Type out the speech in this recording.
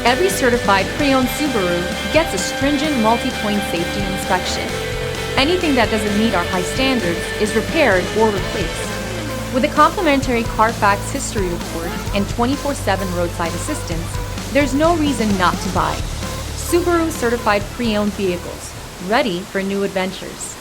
Every certified pre-owned Subaru gets a stringent multi-point safety inspection. Anything that doesn't meet our high standards is repaired or replaced. With a complimentary Carfax history report and 24/7 roadside assistance, there's no reason not to buy. Subaru certified pre-owned vehicles, ready for new adventures.